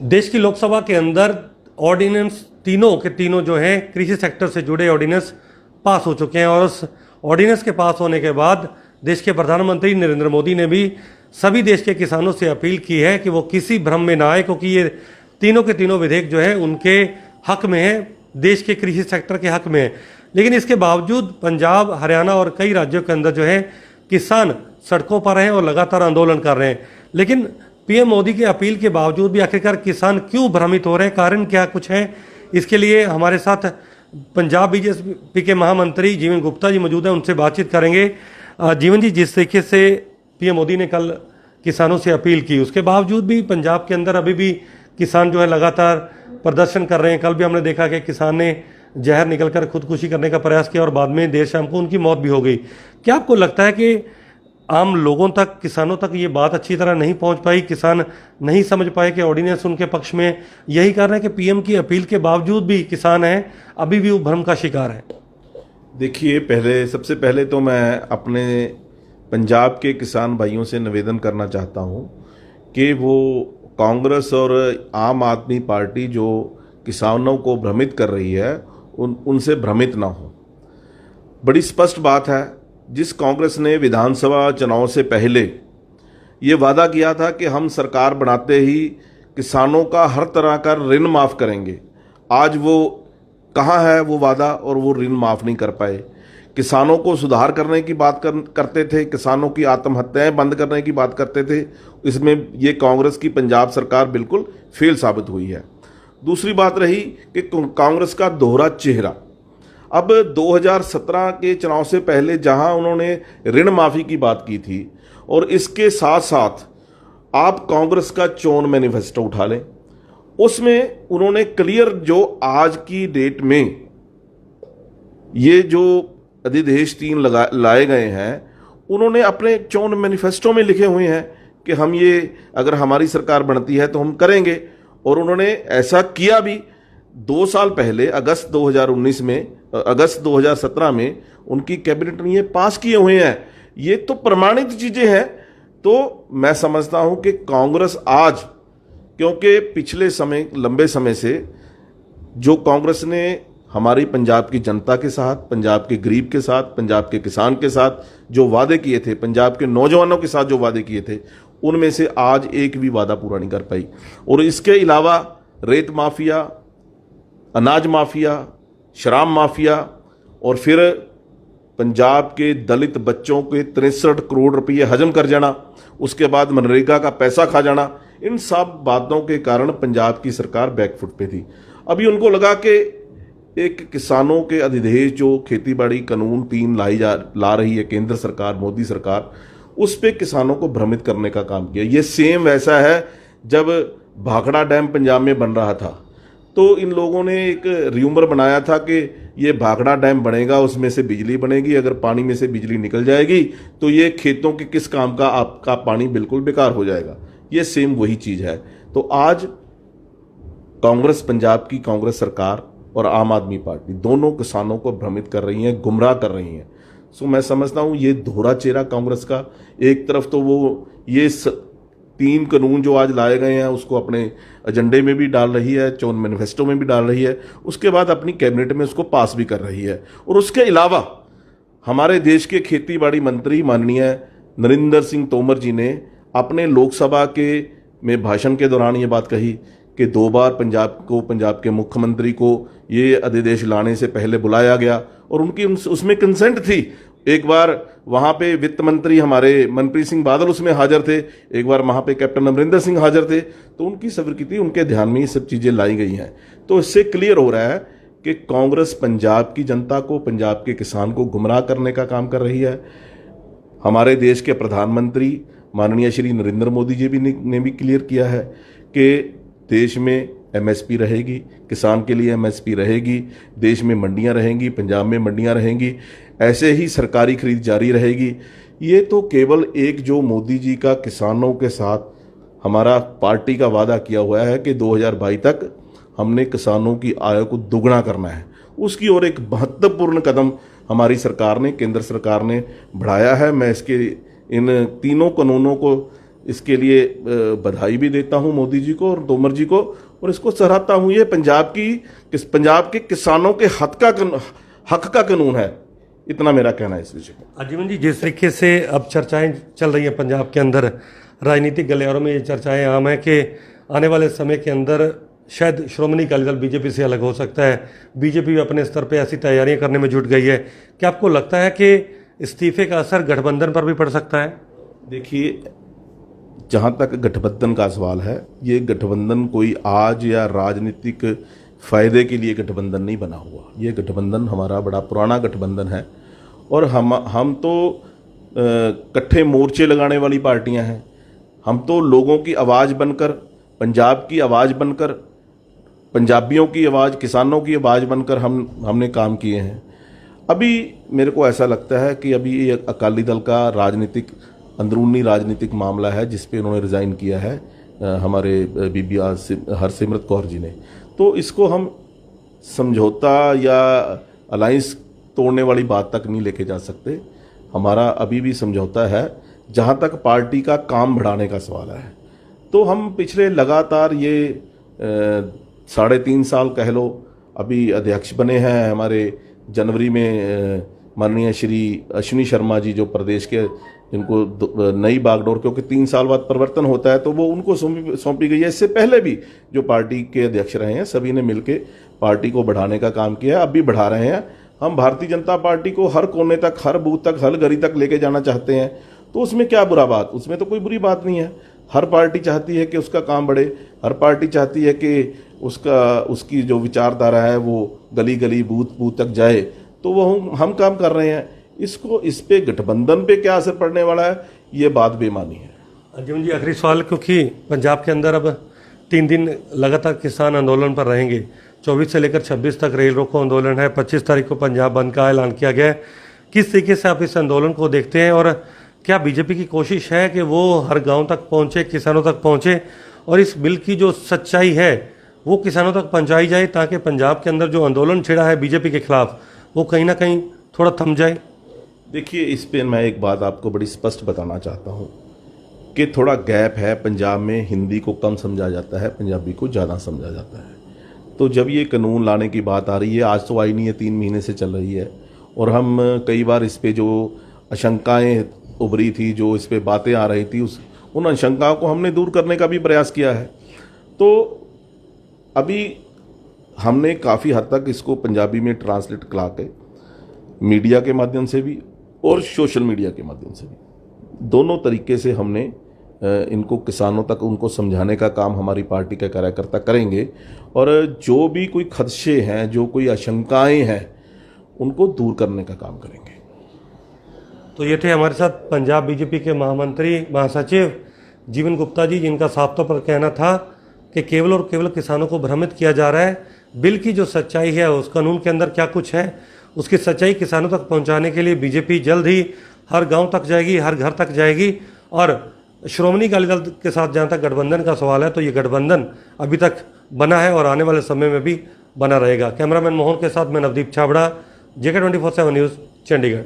देश की लोकसभा के अंदर ऑर्डिनेंस तीनों के तीनों जो हैं कृषि सेक्टर से जुड़े ऑर्डिनेंस पास हो चुके हैं और उस ऑर्डिनेंस के पास होने के बाद देश के प्रधानमंत्री नरेंद्र मोदी ने भी सभी देश के किसानों से अपील की है कि वो किसी भ्रम में ना आए, क्योंकि ये तीनों के तीनों विधेयक जो है उनके हक में है, देश के कृषि सेक्टर के हक में है। लेकिन इसके बावजूद पंजाब, हरियाणा और कई राज्यों के अंदर जो है किसान सड़कों पर हैं और लगातार आंदोलन कर रहे हैं। लेकिन पीएम मोदी की अपील के बावजूद भी आखिरकार किसान क्यों भ्रमित हो रहे हैं, कारण क्या कुछ है? इसके लिए हमारे साथ पंजाब बीजेपी के महामंत्री जीवन गुप्ता जी मौजूद हैं, उनसे बातचीत करेंगे। जीवन जी, जिस तरीके से पीएम मोदी ने कल किसानों से अपील की, उसके बावजूद भी पंजाब के अंदर अभी भी किसान जो है लगातार प्रदर्शन कर रहे हैं। कल भी हमने देखा कि किसान ने जहर निकलकर खुदकुशी करने का प्रयास किया और बाद में देर शाम को उनकी मौत भी हो गई। क्या आपको लगता है कि आम लोगों तक, किसानों तक ये बात अच्छी तरह नहीं पहुंच पाई, किसान नहीं समझ पाए कि ऑर्डिनेंस उनके पक्ष में? यही कारण है कि पीएम की अपील के बावजूद भी किसान हैं अभी भी वो भ्रम का शिकार है? देखिए, सबसे पहले तो मैं अपने पंजाब के किसान भाइयों से निवेदन करना चाहता हूं कि वो कांग्रेस और आम आदमी पार्टी जो किसानों को भ्रमित कर रही है उनसे भ्रमित ना हो। बड़ी स्पष्ट बात है, जिस कांग्रेस ने विधानसभा चुनाव से पहले ये वादा किया था कि हम सरकार बनाते ही किसानों का हर तरह का ऋण माफ़ करेंगे, आज वो कहाँ है वो वादा, और वो ऋण माफ़ नहीं कर पाए। किसानों को सुधार करने की बात करते थे, किसानों की आत्महत्याएं बंद करने की बात करते थे। इसमें ये कांग्रेस की पंजाब सरकार बिल्कुल फेल साबित हुई है। दूसरी बात रही कि कांग्रेस का दोहरा चेहरा। अब 2017 के चुनाव से पहले जहां उन्होंने ऋण माफ़ी की बात की थी, और इसके साथ साथ आप कांग्रेस का चोन मैनिफेस्टो उठा लें, उसमें उन्होंने क्लियर जो आज की डेट में ये जो अध्यादेश 3 लाए गए हैं, उन्होंने अपने चोन मैनिफेस्टो में लिखे हुए हैं कि हम ये अगर हमारी सरकार बनती है तो हम करेंगे। और उन्होंने ऐसा किया भी 2 साल पहले अगस्त 2017 में उनकी कैबिनेट ने ये पास किए हुए हैं। ये तो प्रमाणित चीज़ें हैं। तो मैं समझता हूं कि कांग्रेस आज, क्योंकि पिछले समय लंबे समय से जो कांग्रेस ने हमारी पंजाब की जनता के साथ, पंजाब के गरीब के साथ, पंजाब के किसान के साथ जो वादे किए थे, पंजाब के नौजवानों के साथ जो वादे किए थे, उनमें से आज एक भी वादा पूरा नहीं कर पाई। और इसके अलावा रेत माफिया, अनाज माफिया, शराब माफिया, और फिर पंजाब के दलित बच्चों के 63 करोड़ रुपये हजम कर जाना, उसके बाद मनरेगा का पैसा खा जाना, इन सब बातों के कारण पंजाब की सरकार बैकफुट पे थी। अभी उनको लगा कि एक किसानों के अध्यादेश जो खेतीबाड़ी कानून 3 ला रही है केंद्र सरकार, मोदी सरकार, उस पे किसानों को भ्रमित करने का काम किया। ये सेम वैसा है जब भाखड़ा डैम पंजाब में बन रहा था, तो इन लोगों ने एक र्यूमर बनाया था कि ये भाखड़ा डैम बनेगा, उसमें से बिजली बनेगी, अगर पानी में से बिजली निकल जाएगी तो ये खेतों के किस काम का आपका पानी बिल्कुल बेकार हो जाएगा। ये सेम वही चीज़ है। तो आज कांग्रेस, पंजाब की कांग्रेस सरकार और आम आदमी पार्टी दोनों किसानों को भ्रमित कर रही हैं, गुमराह कर रही हैं। सो मैं समझता हूँ ये दोहरा चेहरा कांग्रेस का, एक तरफ तो वो ये 3 कानून जो आज लाए गए हैं उसको अपने एजेंडे में भी डाल रही है, चोन मैनिफेस्टो में भी डाल रही है, उसके बाद अपनी कैबिनेट में उसको पास भी कर रही है। और उसके अलावा हमारे देश के खेती बाड़ी मंत्री माननीय नरेंद्र सिंह तोमर जी ने अपने लोकसभा में भाषण के दौरान ये बात कही कि 2 बार पंजाब के मुख्यमंत्री को ये अध्यादेश लाने से पहले बुलाया गया और उनकी उसमें कंसेंट थी। एक बार वहाँ पे वित्त मंत्री हमारे मनप्रीत सिंह बादल उसमें हाजिर थे, एक बार वहाँ पे कैप्टन अमरिंदर सिंह हाजिर थे, तो उनकी स्वीकृति, उनके ध्यान में ये सब चीज़ें लाई गई हैं। तो इससे क्लियर हो रहा है कि कांग्रेस पंजाब की जनता को, पंजाब के किसान को गुमराह करने का काम कर रही है। हमारे देश के प्रधानमंत्री माननीय श्री नरेंद्र मोदी जी ने भी क्लियर किया है कि देश में एमएसपी रहेगी, किसान के लिए एमएसपी रहेगी, देश में मंडियां रहेंगी, पंजाब में मंडियां रहेंगी, ऐसे ही सरकारी खरीद जारी रहेगी। ये तो केवल एक जो मोदी जी का किसानों के साथ हमारा पार्टी का वादा किया हुआ है कि 2022 तक हमने किसानों की आय को दुगना करना है, उसकी ओर एक महत्वपूर्ण कदम हमारी सरकार ने, केंद्र सरकार ने बढ़ाया है। मैं इसके इन तीनों कानूनों को इसके लिए बधाई भी देता हूं मोदी जी को और तोमर जी को, और इसको सराहता हूं। ये पंजाब के किसानों के हक का कानून है, इतना मेरा कहना है इस विषय में। आजीवन जी, जिस तरीके से अब चर्चाएं चल रही हैं पंजाब के अंदर, राजनीतिक गलियारों में ये चर्चाएं आम है कि आने वाले समय के अंदर शायद श्रोमणी अकाली दल बीजेपी से अलग हो सकता है। बीजेपी भी अपने स्तर पे ऐसी तैयारियां करने में जुट गई है। क्या आपको लगता है कि इस्तीफे का असर गठबंधन पर भी पड़ सकता है? देखिए, जहाँ तक गठबंधन का सवाल है, ये गठबंधन कोई आज या राजनीतिक फायदे के लिए गठबंधन नहीं बना हुआ। ये गठबंधन हमारा बड़ा पुराना गठबंधन है और हम तो इकट्ठे मोर्चे लगाने वाली पार्टियां हैं। हम तो लोगों की आवाज़ बनकर, पंजाब की आवाज़ बनकर, पंजाबियों की आवाज़, किसानों की आवाज़ बनकर हमने काम किए हैं। अभी मेरे को ऐसा लगता है कि अभी ये अकाली दल का अंदरूनी राजनीतिक मामला है जिस पे उन्होंने रिज़ाइन किया है हमारे बीबी हरसिमरत कौर जी ने। तो इसको हम समझौता या अलायंस तोड़ने वाली बात तक नहीं लेके जा सकते। हमारा अभी भी समझौता है जहाँ तक पार्टी का काम बढ़ाने का सवाल है। तो हम पिछले लगातार ये 3.5 साल कह लो, अभी अध्यक्ष बने हैं हमारे जनवरी में माननीय श्री अश्विनी शर्मा जी, जो प्रदेश के, जिनको नई बागडोर, क्योंकि 3 साल बाद परिवर्तन होता है तो वो उनको सौंपी गई है। इससे पहले भी जो पार्टी के अध्यक्ष रहे हैं सभी ने मिलकर पार्टी को बढ़ाने का काम किया है, अब भी बढ़ा रहे हैं। हम भारतीय जनता पार्टी को हर कोने तक, हर बूथ तक, हर गली तक लेके जाना चाहते हैं। तो उसमें क्या बुरा बात? उसमें तो कोई बुरी बात नहीं है। हर पार्टी चाहती है कि उसका काम बढ़े, हर पार्टी चाहती है कि उसकी जो विचारधारा है वो गली गली, बूथ बूथ तक जाए। तो वो हम काम कर रहे हैं। इस पे गठबंधन पे क्या असर पड़ने वाला है, ये बात बेमानी है। अंजुम जी, आखिरी सवाल, क्योंकि पंजाब के अंदर अब 3 दिन लगातार किसान आंदोलन पर रहेंगे। 24 से लेकर 26 तक रेल रोको आंदोलन है। 25 तारीख को पंजाब बंद का ऐलान किया गया है। किस तरीके से आप इस आंदोलन को देखते हैं और क्या बीजेपी की कोशिश है कि वो हर गांव तक पहुंचे, किसानों तक पहुंचे और इस बिल की जो सच्चाई है वो किसानों तक पहुंचाई जाए, ताकि पंजाब के अंदर जो आंदोलन छिड़ा है बीजेपी के खिलाफ वो कहीं ना कहीं थोड़ा थम जाए? देखिए, इस पे मैं एक बात आपको बड़ी स्पष्ट बताना चाहता हूँ कि थोड़ा गैप है। पंजाब में हिंदी को कम समझा जाता है, पंजाबी को ज़्यादा समझा जाता है। तो जब ये कानून लाने की बात आ रही है, आज तो आई नहीं है, 3 महीने से चल रही है, और हम कई बार इस पे जो आशंकाएं उभरी थी, जो इस पे बातें आ रही थी, उन आशंकाओं को हमने दूर करने का भी प्रयास किया है। तो अभी हमने काफ़ी हद तक इसको पंजाबी में ट्रांसलेट करा के मीडिया के माध्यम से भी और सोशल मीडिया के माध्यम से भी, दोनों तरीके से हमने इनको किसानों तक उनको समझाने का काम हमारी पार्टी के कार्यकर्ता करेंगे। और जो भी कोई खदशे हैं, जो कोई आशंकाएं हैं, उनको दूर करने का काम करेंगे। तो ये थे हमारे साथ पंजाब बीजेपी के महासचिव जीवन गुप्ता जी, जिनका साफ तौर पर कहना था कि केवल और केवल किसानों को भ्रमित किया जा रहा है। बिल की जो सच्चाई है, उस कानून के अंदर क्या कुछ है, उसकी सच्चाई किसानों तक पहुंचाने के लिए बीजेपी जल्द ही हर गांव तक जाएगी, हर घर तक जाएगी। और श्रोमणी अकाली दल के साथ जहां तक गठबंधन का सवाल है, तो ये गठबंधन अभी तक बना है और आने वाले समय में भी बना रहेगा। कैमरामैन मोहन के साथ मैं नवदीप छाबड़ा, JK 24/7 न्यूज़, चंडीगढ़।